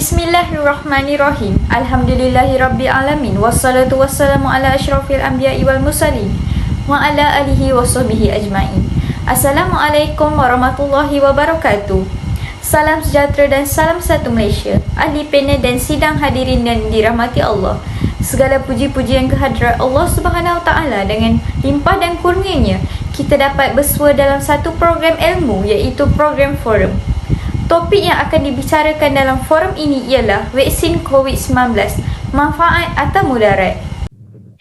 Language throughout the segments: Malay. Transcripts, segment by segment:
Bismillahirrahmanirrahim. Alhamdulillahirabbil wassalatu wassalamu ala asyrafil anbiya'i wal mursalin wa ala alihi washabbihi ajmain. Assalamualaikum warahmatullahi wabarakatuh. Salam sejahtera dan salam satu Malaysia. Ahli panel dan sidang hadirin yang dirahmati Allah. Segala puji-pujian kehadrat Allah Subhanahu Wa Taala dengan limpah dan kurnianya kita dapat bersua dalam satu program ilmu iaitu program forum. Topik yang akan dibicarakan dalam forum ini ialah vaksin COVID-19, manfaat atau mudarat.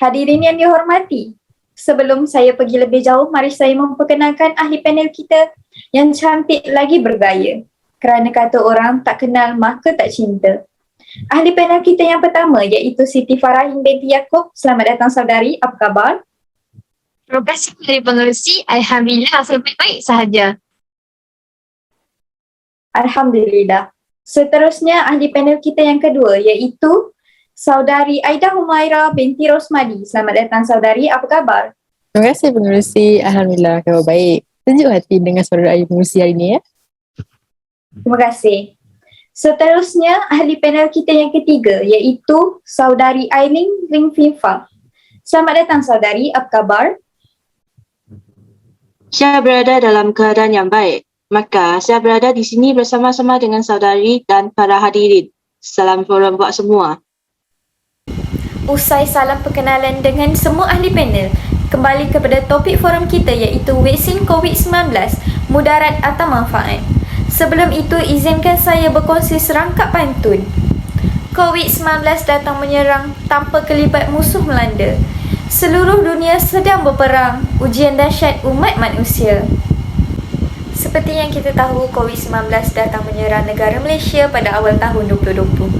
Hadirin yang dihormati, sebelum saya pergi lebih jauh, mari saya memperkenalkan ahli panel kita yang cantik lagi bergaya. Kerana kata orang tak kenal maka tak cinta. Ahli panel kita yang pertama iaitu Siti Farahin binti Yaakob. Selamat datang saudari, apa khabar? Terima kasih dari pengerusi. Alhamdulillah, saya baik-baik sahaja. Alhamdulillah. Seterusnya ahli panel kita yang kedua iaitu saudari Aida Humaira binti Rosmadi. Selamat datang saudari, apa khabar? Terima kasih pengerusi. Alhamdulillah, khabar baik. Sejuk hati dengan saudara Ayu pengerusi hari ini ya. Terima kasih. Seterusnya ahli panel kita yang ketiga iaitu saudari Aileen Ringfifa. Selamat datang saudari, apa khabar? Saya berada dalam keadaan yang baik. Maka saya berada di sini bersama-sama dengan saudari dan para hadirin. Salam forum buat semua. Usai salam perkenalan dengan semua ahli panel, kembali kepada topik forum kita iaitu vaksin COVID-19, mudarat atau manfaat. Sebelum itu, izinkan saya berkongsi serangkap pantun. COVID-19 datang menyerang tanpa kelibat musuh melanda. Seluruh dunia sedang berperang, ujian dahsyat umat manusia. Seperti yang kita tahu, COVID-19 datang menyerang negara Malaysia pada awal tahun 2020.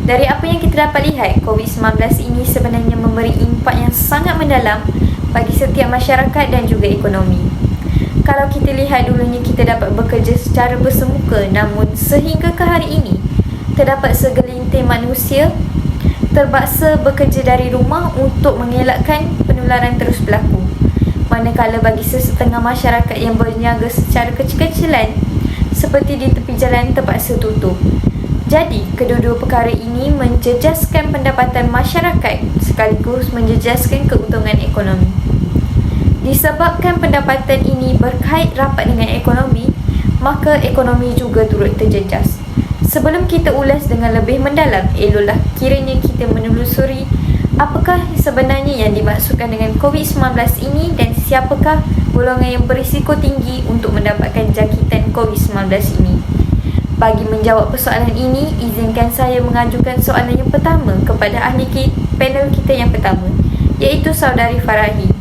Dari apa yang kita dapat lihat, COVID-19 ini sebenarnya memberi impak yang sangat mendalam bagi setiap masyarakat dan juga ekonomi. Kalau kita lihat dulunya kita dapat bekerja secara bersemuka, namun sehingga ke hari ini, terdapat segelintir manusia terpaksa bekerja dari rumah untuk mengelakkan penularan terus berlaku. Manakala bagi sesetengah masyarakat yang berniaga secara kecil-kecilan seperti di tepi jalan terpaksa tutup. Jadi, kedua-dua perkara ini menjejaskan pendapatan masyarakat sekaligus menjejaskan keuntungan ekonomi. Disebabkan pendapatan ini berkait rapat dengan ekonomi, maka ekonomi juga turut terjejas. Sebelum kita ulas dengan lebih mendalam, eloklah kiranya kita menelusuri apakah sebenarnya yang dimaksudkan dengan COVID-19 ini dan siapakah golongan yang berisiko tinggi untuk mendapatkan jangkitan COVID-19 ini. Bagi menjawab persoalan ini, izinkan saya mengajukan soalan yang pertama kepada ahli panel kita yang pertama, iaitu saudari Farahin.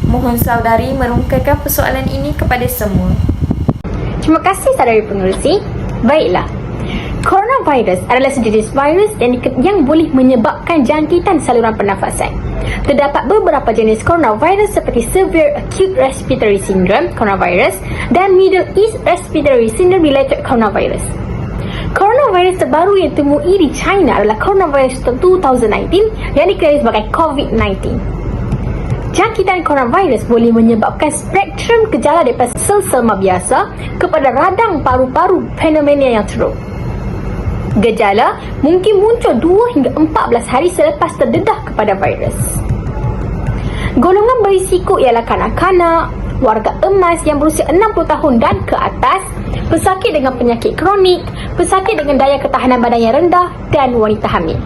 Mohon saudari merungkaikan persoalan ini kepada semua. Terima kasih saudari pengerusi. Baiklah. Coronavirus adalah sejenis virus yang boleh menyebabkan jangkitan saluran pernafasan. Terdapat beberapa jenis coronavirus seperti Severe Acute Respiratory Syndrome coronavirus dan Middle East Respiratory Syndrome related coronavirus. Coronavirus terbaru yang ditemui di China adalah coronavirus 2019 yang dikenali sebagai COVID-19. Jangkitan coronavirus boleh menyebabkan spektrum gejala daripada sel-selma biasa kepada radang paru-paru fenomena yang teruk. Gejala mungkin muncul 2 hingga 14 hari selepas terdedah kepada virus. Golongan berisiko ialah kanak-kanak, warga emas yang berusia 60 tahun dan ke atas, pesakit dengan penyakit kronik, pesakit dengan daya ketahanan badan yang rendah dan wanita hamil.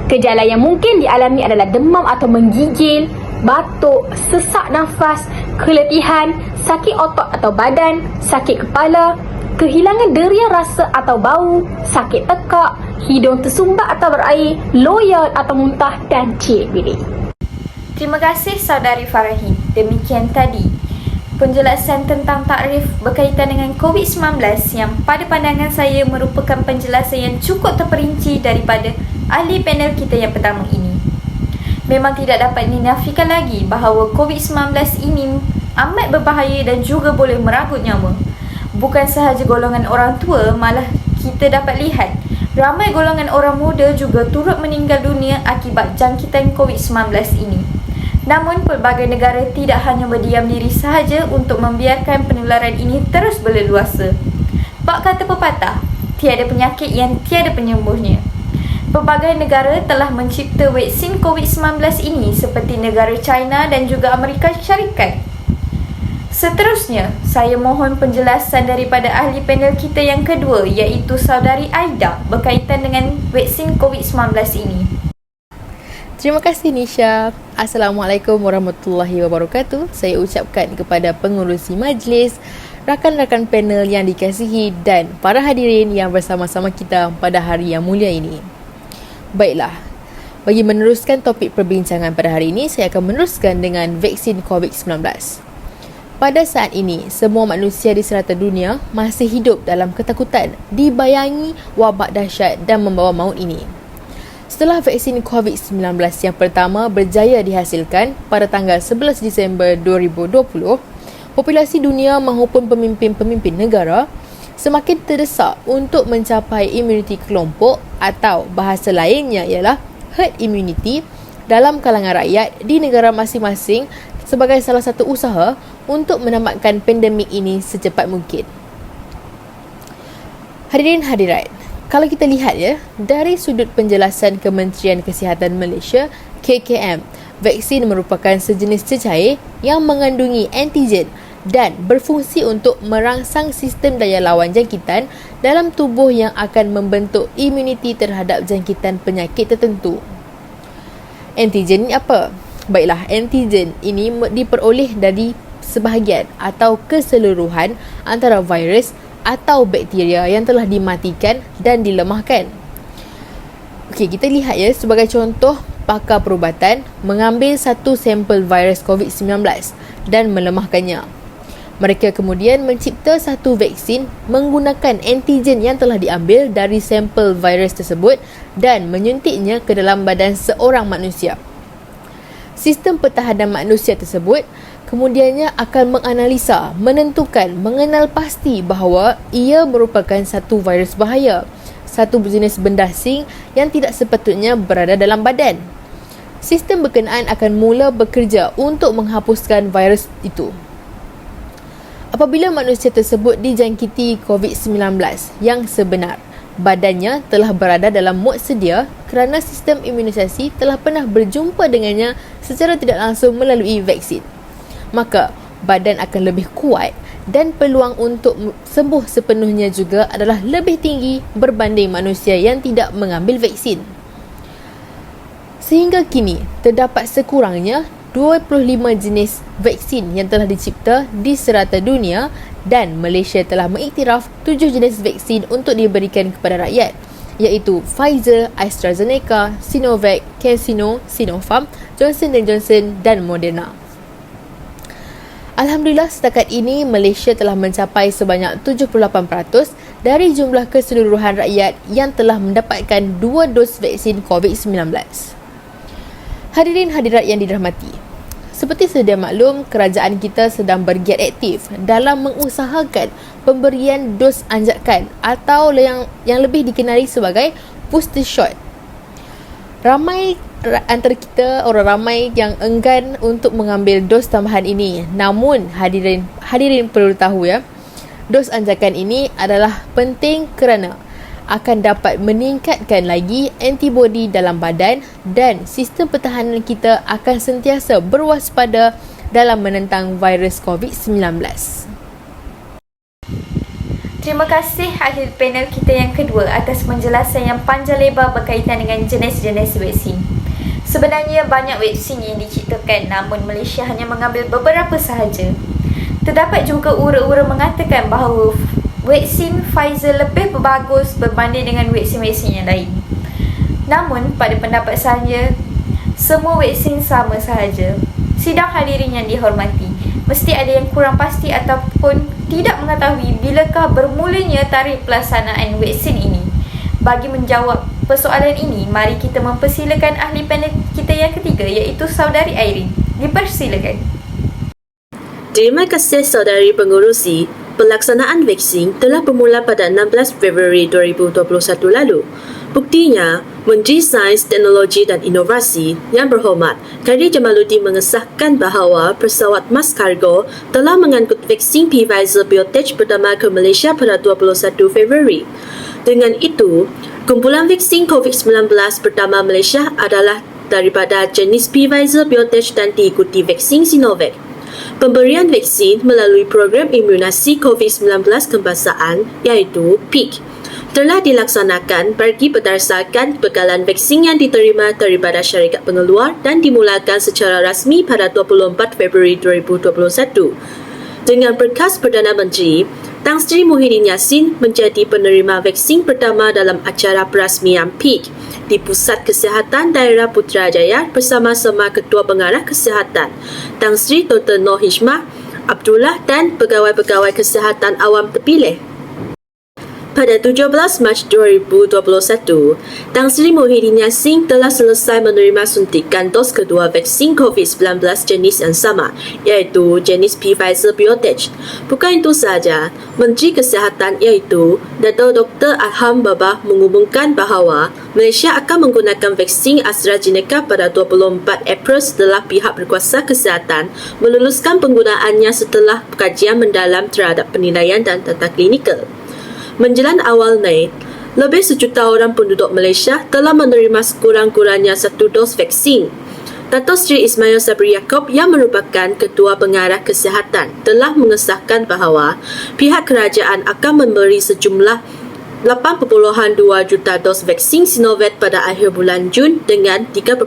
Gejala yang mungkin dialami adalah demam atau menggigil, batuk, sesak nafas, keletihan, sakit otot atau badan, sakit kepala, kehilangan deria rasa atau bau, sakit tekak, hidung tersumbat atau berair, loya atau muntah dan cirit bilik. Terima kasih saudari Farahin. Demikian tadi penjelasan tentang takrif berkaitan dengan COVID-19 yang pada pandangan saya merupakan penjelasan yang cukup terperinci daripada ahli panel kita yang pertama ini. Memang tidak dapat dinafikan lagi bahawa COVID-19 ini amat berbahaya dan juga boleh merenggut nyawa. Bukan sahaja golongan orang tua, malah kita dapat lihat ramai golongan orang muda juga turut meninggal dunia akibat jangkitan COVID-19 ini. Namun, pelbagai negara tidak hanya berdiam diri sahaja untuk membiarkan penularan ini terus berleluasa. Bak kata pepatah, tiada penyakit yang tiada penyembuhnya. Pelbagai negara telah mencipta vaksin COVID-19 ini seperti negara China dan juga Amerika Syarikat. Seterusnya, saya mohon penjelasan daripada ahli panel kita yang kedua iaitu Saudari Aida berkaitan dengan vaksin COVID-19 ini. Terima kasih Nisha. Assalamualaikum warahmatullahi wabarakatuh. Saya ucapkan kepada pengurusi majlis, rakan-rakan panel yang dikasihi dan para hadirin yang bersama-sama kita pada hari yang mulia ini. Baiklah, bagi meneruskan topik perbincangan pada hari ini, saya akan meneruskan dengan vaksin COVID-19. Pada saat ini, semua manusia di serata dunia masih hidup dalam ketakutan dibayangi wabak dahsyat dan membawa maut ini. Setelah vaksin COVID-19 yang pertama berjaya dihasilkan pada tanggal 11 Disember 2020, populasi dunia maupun pemimpin-pemimpin negara semakin terdesak untuk mencapai imuniti kelompok atau bahasa lainnya ialah herd immunity dalam kalangan rakyat di negara masing-masing sebagai salah satu usaha untuk menamatkan pandemik ini secepat mungkin. Hadirin hadirat, kalau kita lihat dari sudut penjelasan Kementerian Kesihatan Malaysia, KKM, vaksin merupakan sejenis cecair yang mengandungi antigen dan berfungsi untuk merangsang sistem daya lawan jangkitan dalam tubuh yang akan membentuk imuniti terhadap jangkitan penyakit tertentu. Antigen ini apa? Baiklah, antigen ini diperoleh dari sebahagian atau keseluruhan antara virus atau bakteria yang telah dimatikan dan dilemahkan. Okey, kita lihat sebagai contoh, pakar perubatan mengambil satu sampel virus COVID-19 dan melemahkannya. Mereka kemudian mencipta satu vaksin menggunakan antigen yang telah diambil dari sampel virus tersebut dan menyuntiknya ke dalam badan seorang manusia. Sistem pertahanan manusia tersebut kemudiannya akan menganalisa, menentukan, mengenal pasti bahawa ia merupakan satu virus bahaya, satu jenis benda asing yang tidak sepatutnya berada dalam badan. Sistem berkenaan akan mula bekerja untuk menghapuskan virus itu. Apabila manusia tersebut dijangkiti COVID-19 yang sebenar, badannya telah berada dalam mod sedia kerana sistem imunisasi telah pernah berjumpa dengannya secara tidak langsung melalui vaksin. Maka, badan akan lebih kuat dan peluang untuk sembuh sepenuhnya juga adalah lebih tinggi berbanding manusia yang tidak mengambil vaksin. Sehingga kini, terdapat sekurangnya 25 jenis vaksin yang telah dicipta di serata dunia dan Malaysia telah mengiktiraf 7 jenis vaksin untuk diberikan kepada rakyat, iaitu Pfizer, AstraZeneca, Sinovac, CanSino, Sinopharm, Johnson & Johnson dan Moderna. Alhamdulillah, setakat ini Malaysia telah mencapai sebanyak 78% dari jumlah keseluruhan rakyat yang telah mendapatkan 2 dos vaksin COVID-19. Hadirin hadirat yang dirahmati, seperti sedia maklum, kerajaan kita sedang bergiat aktif dalam mengusahakan pemberian dos anjakan atau yang lebih dikenali sebagai booster shot. Ramai antara kita, orang ramai yang enggan untuk mengambil dos tambahan ini. Namun hadirin perlu tahu dos anjakan ini adalah penting kerana akan dapat meningkatkan lagi antibodi dalam badan dan sistem pertahanan kita akan sentiasa berwaspada dalam menentang virus COVID-19. Terima kasih ahli panel kita yang kedua atas penjelasan yang panjang lebar berkaitan dengan jenis-jenis vaksin. Sebenarnya banyak vaksin yang diciptakan, namun Malaysia hanya mengambil beberapa sahaja. Terdapat juga ura-ura mengatakan bahawa vaksin Pfizer lebih bagus berbanding dengan vaksin-vaksin yang lain. Namun, pada pendapat saya, semua vaksin sama sahaja. Sidang hadirin yang dihormati, mesti ada yang kurang pasti ataupun tidak mengetahui bilakah bermulanya tarikh pelaksanaan vaksin ini. Bagi menjawab persoalan ini, mari kita mempersilakan ahli panel kita yang ketiga iaitu Saudari Airin. Dipersilakan. Terima kasih saudari pengurusi. Pelaksanaan vaksin telah bermula pada 16 Februari 2021 lalu. Buktinya, Menteri Sains, Teknologi dan Inovasi yang berhormat Khairy Jamaluddin mengesahkan bahawa pesawat mas kargo telah mengangkut vaksin Pfizer Biotech pertama ke Malaysia pada 21 Februari. Dengan itu, kumpulan vaksin COVID-19 pertama Malaysia adalah daripada jenis Pfizer Biotech dan diikuti vaksin Sinovac. Pemberian vaksin melalui program imunasi COVID-19 kebangsaan iaitu PIK telah dilaksanakan bagi berdasarkan bekalan vaksin yang diterima daripada syarikat pengeluar dan dimulakan secara rasmi pada 24 Februari 2021. Dengan berkas Perdana Menteri, Tan Sri Muhyiddin Yassin menjadi penerima vaksin pertama dalam acara perasmian PIK di Pusat Kesihatan Daerah Putrajaya bersama-sama Ketua Pengarah Kesihatan Tan Sri Dr. Noor Hishmah Abdullah dan pegawai-pegawai kesihatan awam terpilih. Pada 17 Mac 2021, Tan Sri Muhyiddin Yassin telah selesai menerima suntikan dos kedua vaksin COVID-19 jenis yang sama, iaitu jenis Pfizer Biotech. Bukan itu sahaja, Menteri Kesihatan iaitu Dato' Dr. Adham Babah mengumumkan bahawa Malaysia akan menggunakan vaksin AstraZeneca pada 24 April setelah pihak berkuasa kesihatan meluluskan penggunaannya setelah kajian mendalam terhadap penilaian dan tata klinikal. Menjelang awal Mei, lebih 1 juta orang penduduk Malaysia telah menerima sekurang-kurangnya 1 dos vaksin. Dato' Sri Ismail Sabri Yaakob yang merupakan Ketua Pengarah Kesihatan telah mengesahkan bahawa pihak kerajaan akan memberi sejumlah 8.2 juta dos vaksin Sinovac pada akhir bulan Jun dengan 3.8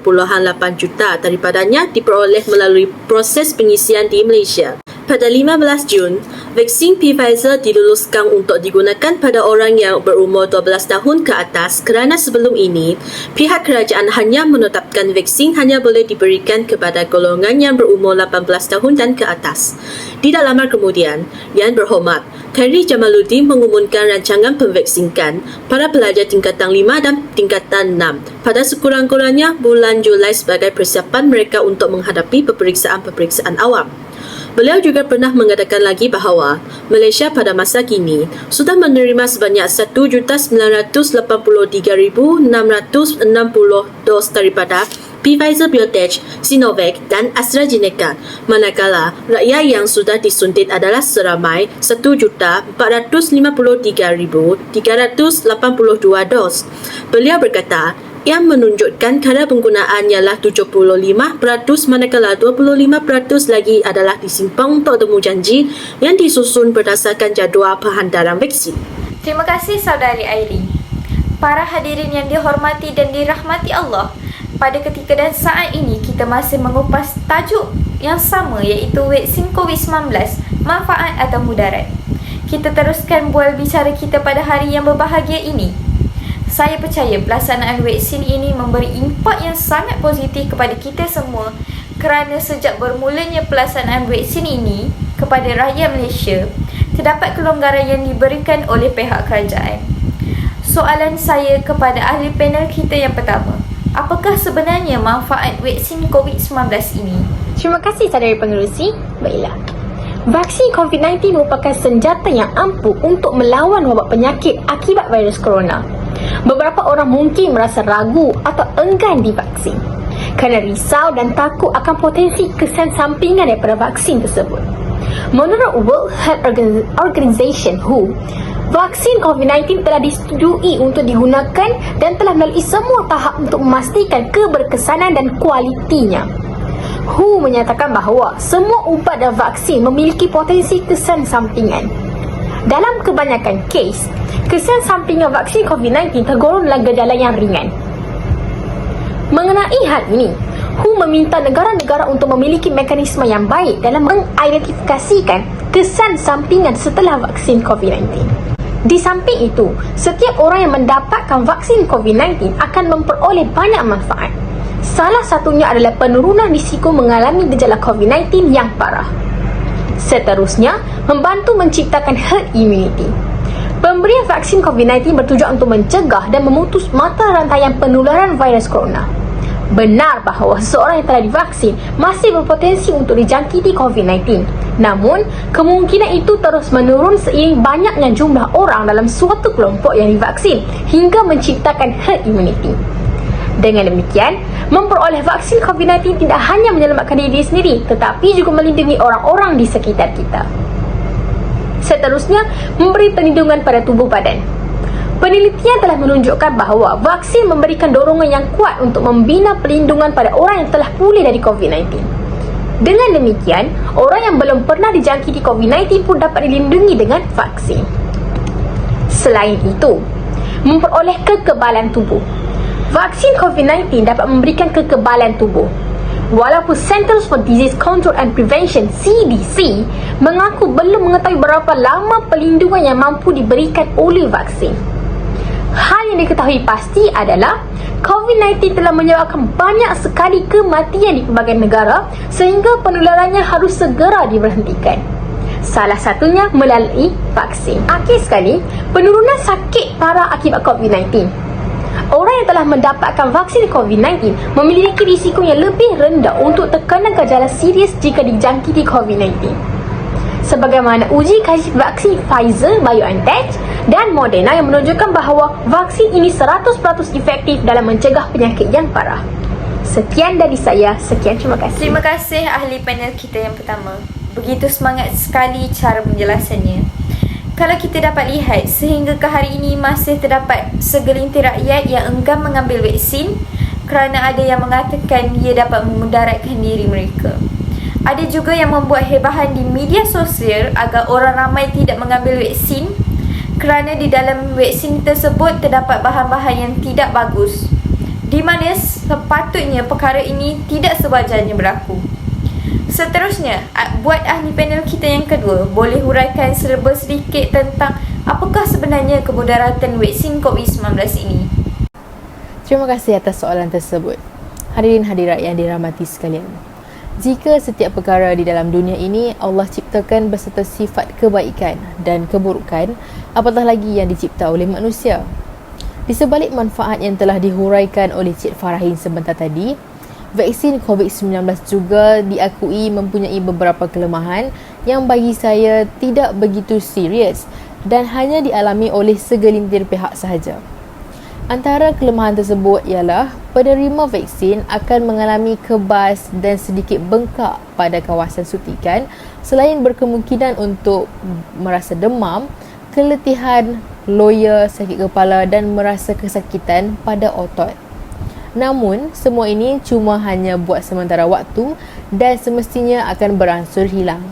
juta daripadanya diperoleh melalui proses pengisian di Malaysia. Pada 15 Jun, vaksin Pfizer diluluskan untuk digunakan pada orang yang berumur 12 tahun ke atas kerana sebelum ini, pihak kerajaan hanya menetapkan vaksin hanya boleh diberikan kepada golongan yang berumur 18 tahun dan ke atas. Tidak lama kemudian, Yang Berhormat Khairy Jamaluddin mengumumkan rancangan pemvaksinkan para pelajar tingkatan 5 dan tingkatan 6 pada sekurang-kurangnya bulan Julai sebagai persiapan mereka untuk menghadapi peperiksaan-peperiksaan awam. Beliau juga pernah mengatakan lagi bahawa Malaysia pada masa kini sudah menerima sebanyak 1,983,660 dos daripada Pfizer Biotech, Sinovac dan AstraZeneca, manakala rakyat yang sudah disuntik adalah seramai 1,453,382 dos. Beliau berkata, yang menunjukkan kadar penggunaan ialah 75% manakala 25% lagi adalah disimpan untuk temu janji yang disusun berdasarkan jadual penghantaran vaksin. Terima kasih saudari Airin. Para hadirin yang dihormati dan dirahmati Allah, pada ketika dan saat ini kita masih mengupas tajuk yang sama iaitu vaksin COVID-19, manfaat atau mudarat. Kita teruskan bual bicara kita pada hari yang berbahagia ini. Saya percaya pelaksanaan vaksin ini memberi impak yang sangat positif kepada kita semua kerana sejak bermulanya pelaksanaan vaksin ini kepada rakyat Malaysia, terdapat kelonggaran yang diberikan oleh pihak kerajaan. Soalan saya kepada ahli panel kita yang pertama, apakah sebenarnya manfaat vaksin COVID-19 ini? Terima kasih saudari pengerusi. Baiklah. Vaksin COVID-19 merupakan senjata yang ampuh untuk melawan wabak penyakit akibat virus corona. Beberapa orang mungkin merasa ragu atau enggan divaksin kerana risau dan takut akan potensi kesan sampingan daripada vaksin tersebut. Menurut World Health Organization WHO, vaksin COVID-19 telah disetujui untuk digunakan dan telah melalui semua tahap untuk memastikan keberkesanan dan kualitinya. WHO menyatakan bahawa semua ubat dan vaksin memiliki potensi kesan sampingan. Dalam kebanyakan kes, kesan sampingan vaksin COVID-19 tergolong dalam gejala yang ringan. Mengenai hal ini, WHO meminta negara-negara untuk memiliki mekanisme yang baik dalam mengidentifikasikan kesan sampingan setelah vaksin COVID-19. Di samping itu, setiap orang yang mendapatkan vaksin COVID-19 akan memperoleh banyak manfaat. Salah satunya adalah penurunan risiko mengalami gejala COVID-19 yang parah. Seterusnya, membantu menciptakan herd immunity. Pemberian vaksin COVID-19 bertujuan untuk mencegah dan memutus mata rantaian penularan virus corona. Benar bahawa seseorang yang telah divaksin masih berpotensi untuk dijangkiti COVID-19. Namun, kemungkinan itu terus menurun seiring banyaknya jumlah orang dalam suatu kelompok yang divaksin hingga menciptakan herd immunity. Dengan demikian, memperoleh vaksin COVID-19 tidak hanya menyelamatkan diri sendiri tetapi juga melindungi orang-orang di sekitar kita. Seterusnya, memberi perlindungan pada tubuh badan. Penelitian telah menunjukkan bahawa vaksin memberikan dorongan yang kuat untuk membina perlindungan pada orang yang telah pulih dari COVID-19. Dengan demikian, orang yang belum pernah dijangkiti COVID-19 pun dapat dilindungi dengan vaksin. Selain itu, memperoleh kekebalan tubuh. Vaksin COVID-19 dapat memberikan kekebalan tubuh. Walaupun Centers for Disease Control and Prevention (CDC) mengaku belum mengetahui berapa lama perlindungan yang mampu diberikan oleh vaksin. Hal yang diketahui pasti adalah COVID-19 telah menyebabkan banyak sekali kematian di pelbagai negara sehingga penularannya harus segera diberhentikan. Salah satunya melalui vaksin. Akhir sekali, penurunan sakit parah akibat COVID-19. Orang yang telah mendapatkan vaksin COVID-19 memiliki risiko yang lebih rendah untuk terkena gejala serius jika dijangkiti COVID-19. Sebagaimana uji kaji vaksin Pfizer-BioNTech dan Moderna yang menunjukkan bahawa vaksin ini 100% efektif dalam mencegah penyakit yang parah. Sekian dari saya. Sekian, terima kasih. Terima kasih ahli panel kita yang pertama. Begitu semangat sekali cara penjelasannya. Kalau kita dapat lihat, sehingga ke hari ini masih terdapat segelintir rakyat yang enggan mengambil vaksin kerana ada yang mengatakan ia dapat memudaratkan diri mereka. Ada juga yang membuat hebahan di media sosial agar orang ramai tidak mengambil vaksin kerana di dalam vaksin tersebut terdapat bahan-bahan yang tidak bagus, di mana sepatutnya perkara ini tidak sewajarnya berlaku. Seterusnya, buat ahli panel kita yang kedua, boleh huraikan serba sedikit tentang apakah sebenarnya kemudaratan vaksin COVID-19 ini. Terima kasih atas soalan tersebut. Hadirin hadirat yang dirahmati sekalian. Jika setiap perkara di dalam dunia ini Allah ciptakan berserta sifat kebaikan dan keburukan, apatah lagi yang dicipta oleh manusia. Di sebalik manfaat yang telah dihuraikan oleh Cik Farahin sebentar tadi, vaksin COVID-19 juga diakui mempunyai beberapa kelemahan yang bagi saya tidak begitu serius dan hanya dialami oleh segelintir pihak sahaja. Antara kelemahan tersebut ialah penerima vaksin akan mengalami kebas dan sedikit bengkak pada kawasan suntikan selain berkemungkinan untuk merasa demam, keletihan, loya, sakit kepala dan merasa kesakitan pada otot. Namun, semua ini cuma hanya buat sementara waktu dan semestinya akan beransur hilang.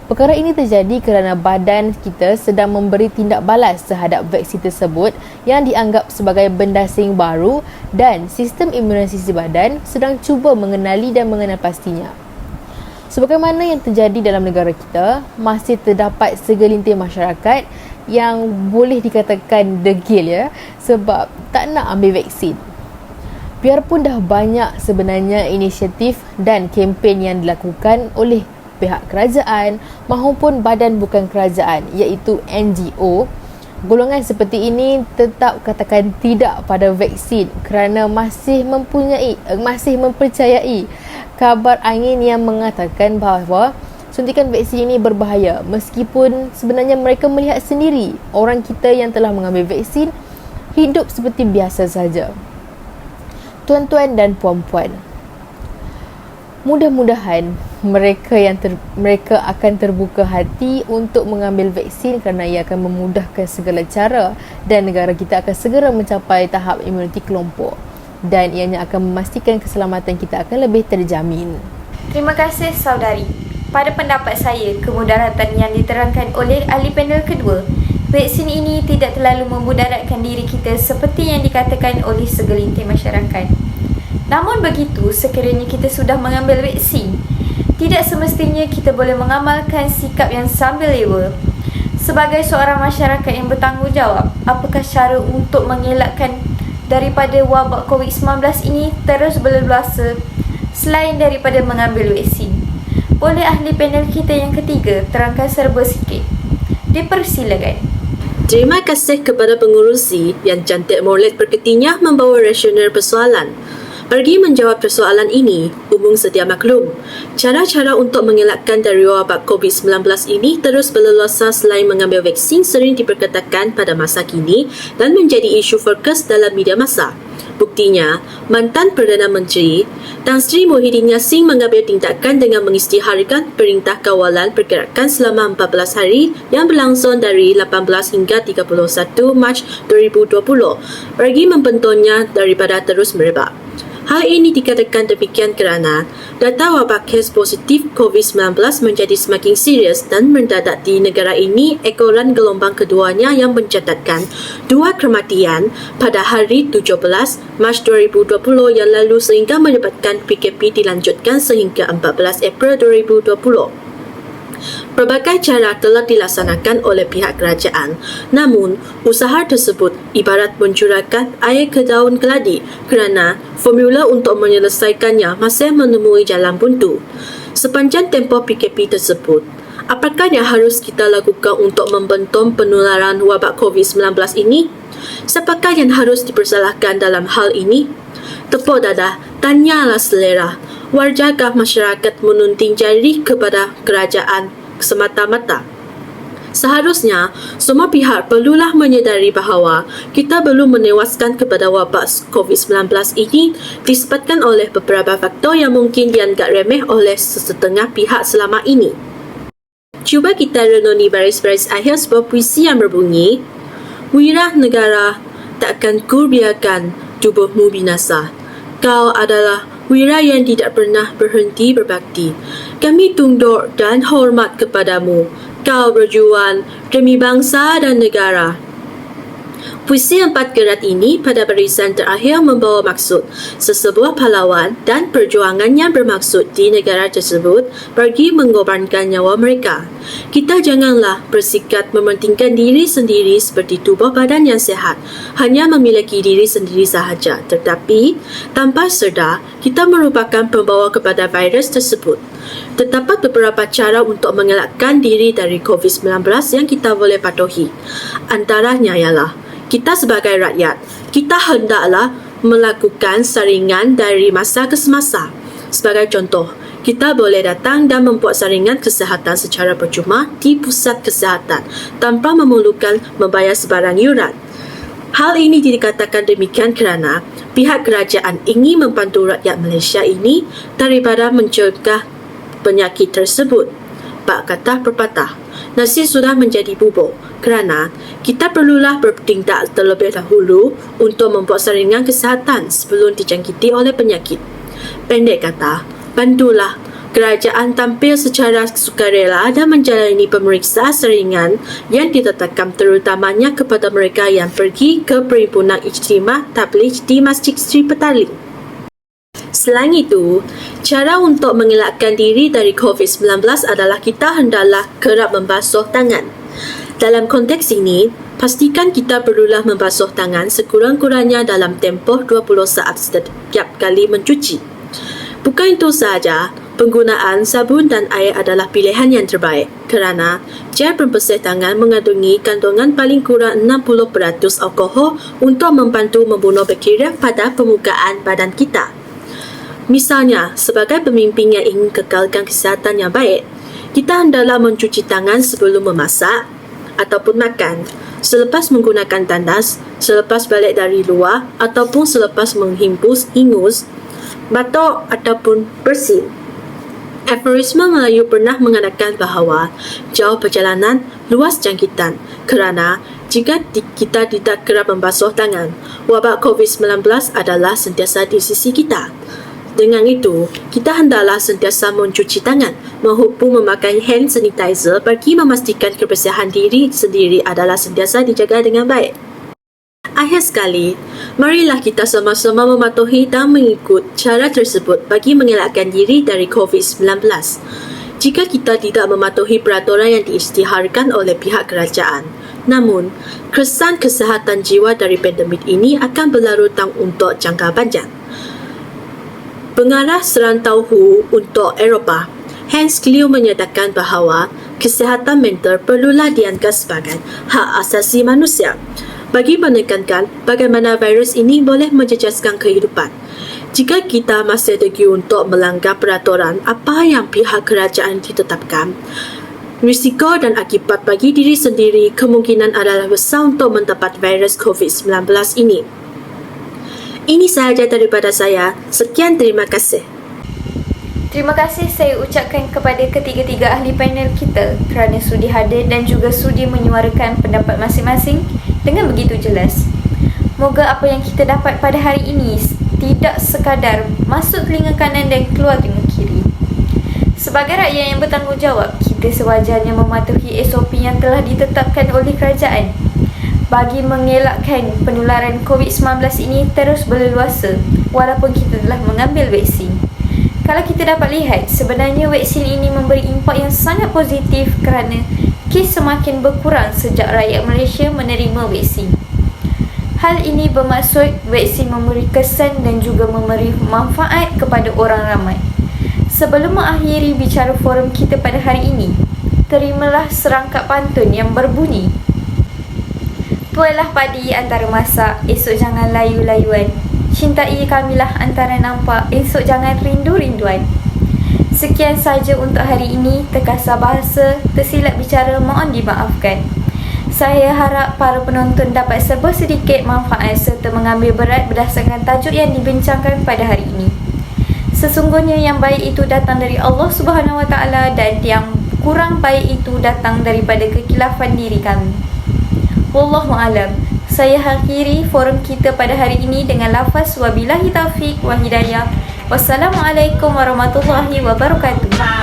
Perkara ini terjadi kerana badan kita sedang memberi tindak balas terhadap vaksin tersebut yang dianggap sebagai benda asing baru dan sistem imunisasi badan sedang cuba mengenali dan mengenal pastinya. Sebagaimana yang terjadi dalam negara kita, masih terdapat segelintir masyarakat yang boleh dikatakan degil sebab tak nak ambil vaksin. Biarpun dah banyak sebenarnya inisiatif dan kempen yang dilakukan oleh pihak kerajaan maupun badan bukan kerajaan iaitu NGO, golongan seperti ini tetap katakan tidak pada vaksin kerana masih mempercayai kabar angin yang mengatakan bahawa suntikan vaksin ini berbahaya, meskipun sebenarnya mereka melihat sendiri orang kita yang telah mengambil vaksin hidup seperti biasa saja. Tuan-tuan dan puan-puan, mudah-mudahan mereka akan terbuka hati untuk mengambil vaksin kerana ia akan memudahkan segala cara dan negara kita akan segera mencapai tahap imuniti kelompok dan ianya akan memastikan keselamatan kita akan lebih terjamin. Terima kasih saudari. Pada pendapat saya, kemudaratan yang diterangkan oleh ahli panel kedua, vaksin ini tidak terlalu memudaratkan diri kita seperti yang dikatakan oleh segelintir masyarakat. Namun begitu, sekiranya kita sudah mengambil vaksin, tidak semestinya kita boleh mengamalkan sikap yang sambil lewa. Sebagai seorang masyarakat yang bertanggungjawab, apakah cara untuk mengelakkan daripada wabak COVID-19 ini terus berleluasa selain daripada mengambil vaksin? Boleh ahli panel kita yang ketiga terangkan serba sikit? Dipersilakan. Terima kasih kepada pengurusi yang cantik molek berketinya membawa rasioner persoalan. Pergi menjawab persoalan ini, umum sedia maklum. Cara-cara untuk mengelakkan dari wabak COVID-19 ini terus berleluasa selain mengambil vaksin sering diperkatakan pada masa kini dan menjadi isu fokus dalam media massa. Buktinya, mantan Perdana Menteri Tan Sri Muhyiddin Yassin mengambil tindakan dengan mengisytiharkan Perintah Kawalan Pergerakan selama 14 hari yang berlangsung dari 18 hingga 31 Mac 2020 bagi membentuknya daripada terus merebak. Hal ini dikatakan demikian kerana data wabak kes positif COVID-19 menjadi semakin serius dan mendadak di negara ini ekoran gelombang keduanya yang mencatatkan 2 kematian pada hari 17 Mac 2020 yang lalu sehingga menyebabkan PKP dilanjutkan sehingga 14 April 2020. Pelbagai cara telah dilaksanakan oleh pihak kerajaan. Namun, usaha tersebut ibarat mencurahkan air ke daun keladi kerana formula untuk menyelesaikannya masih menemui jalan buntu. Sepanjang tempoh PKP tersebut, apakah yang harus kita lakukan untuk membentang penularan wabak COVID-19 ini? Siapakah yang harus dipersalahkan dalam hal ini? Tepuk dadah, tanyalah selera. Wajarkah masyarakat menunting jari kepada kerajaan semata-mata? Seharusnya, semua pihak perlulah menyedari bahawa kita belum menewaskan kepada wabak COVID-19 ini disebabkan oleh beberapa faktor yang mungkin dianggap remeh oleh sesetengah pihak selama ini. Cuba kita renungi baris-baris akhir sebuah puisi yang berbunyi, "Wirah negara, takkan ku biarkan tubuhmu binasa. Kau adalah wira yang tidak pernah berhenti berbakti. Kami tunduk dan hormat kepadamu. Kau berjuang demi bangsa dan negara." Puisi 4 kerat ini pada barisan terakhir membawa maksud sesebuah pahlawan dan perjuangan yang bermaksud di negara tersebut bagi mengorbankan nyawa mereka. Kita janganlah bersikap mementingkan diri sendiri seperti tubuh badan yang sihat, hanya memiliki diri sendiri sahaja. Tetapi, tanpa sedar, kita merupakan pembawa kepada virus tersebut. Terdapat beberapa cara untuk mengelakkan diri dari COVID-19 yang kita boleh patuhi. Antaranya ialah kita sebagai rakyat, kita hendaklah melakukan saringan dari masa ke semasa. Sebagai contoh, kita boleh datang dan membuat saringan kesihatan secara percuma di pusat kesihatan tanpa memerlukan membayar sebarang yuran. Hal ini dikatakan demikian kerana pihak kerajaan ingin membantu rakyat Malaysia ini daripada mencegah penyakit tersebut. Bak kata pepatah, nasi sudah menjadi bubur kerana kita perlulah bertindak terlebih dahulu untuk membuat saringan kesihatan sebelum dijangkiti oleh penyakit. Pendek kata, bantulah kerajaan tampil secara sukarela dan menjalani pemeriksaan saringan yang ditetapkan terutamanya kepada mereka yang pergi ke perhimpunan ijtimah tabligh di Masjid Sri Petaling. Selain itu, cara untuk mengelakkan diri dari COVID-19 adalah kita hendaklah kerap membasuh tangan. Dalam konteks ini, pastikan kita perlulah membasuh tangan sekurang-kurangnya dalam tempoh 20 saat setiap kali mencuci. Bukan itu sahaja, penggunaan sabun dan air adalah pilihan yang terbaik kerana gel pembersih tangan mengandungi kandungan paling kurang 60% alkohol untuk membantu membunuh bakteria pada permukaan badan kita. Misalnya, sebagai pemimpin yang ingin kekalkan kesihatan yang baik, kita hendaklah mencuci tangan sebelum memasak ataupun makan, selepas menggunakan tandas, selepas balik dari luar ataupun selepas menghimpus ingus, batuk ataupun bersin. Aforisme Melayu pernah mengatakan bahawa jauh perjalanan, luas jangkitan kerana jika kita tidak kerap membasuh tangan, wabak COVID-19 adalah sentiasa di sisi kita. Dengan itu, kita hendaklah sentiasa mencuci tangan maupun memakai hand sanitizer bagi memastikan kebersihan diri sendiri adalah sentiasa dijaga dengan baik. Akhir sekali, marilah kita sama-sama mematuhi dan mengikut cara tersebut bagi mengelakkan diri dari COVID-19. Jika kita tidak mematuhi peraturan yang diisytiharkan oleh pihak kerajaan, namun, kesan kesihatan jiwa dari pandemik ini akan berlarutan untuk jangka panjang. Pengarah Serantau WHO untuk Eropah, Hans Kliu menyatakan bahawa kesihatan mental perlulah dianggap sebagai hak asasi manusia bagi menekankan bagaimana virus ini boleh menjejaskan kehidupan. Jika kita masih degi untuk melanggar peraturan apa yang pihak kerajaan ditetapkan, risiko dan akibat bagi diri sendiri kemungkinan adalah besar untuk mendapat virus COVID-19 ini. Ini sahaja daripada saya. Sekian, terima kasih. Terima kasih saya ucapkan kepada ketiga-tiga ahli panel kita kerana sudi hadir dan juga sudi menyuarakan pendapat masing-masing dengan begitu jelas. Moga apa yang kita dapat pada hari ini tidak sekadar masuk telinga kanan dan keluar telinga kiri. Sebagai rakyat yang bertanggungjawab, kita sewajarnya mematuhi SOP yang telah ditetapkan oleh kerajaan bagi mengelakkan penularan COVID-19 ini terus berleluasa walaupun kita telah mengambil vaksin. Kalau kita dapat lihat, sebenarnya vaksin ini memberi impak yang sangat positif kerana kes semakin berkurang sejak rakyat Malaysia menerima vaksin. Hal ini bermaksud vaksin memberi kesan dan juga memberi manfaat kepada orang ramai. Sebelum mengakhiri bicara forum kita pada hari ini, terimalah serangkap pantun yang berbunyi: tuailah padi antara masak, esok jangan layu-layuan. Cintai kamilah antara nampak, esok jangan rindu-rinduan. Sekian saja untuk hari ini. Terkasar bahasa, tersilap bicara, mohon dimaafkan. Saya harap para penonton dapat serba sedikit manfaat serta mengambil berat berdasarkan tajuk yang dibincangkan pada hari ini. Sesungguhnya yang baik itu datang dari Allah Subhanahu Wa Taala dan yang kurang baik itu datang daripada kekilafan diri kami. Wallahu alam. Saya akhiri forum kita pada hari ini dengan lafaz wabillahi taufiq wa hidayah. Wassalamualaikum warahmatullahi wabarakatuh.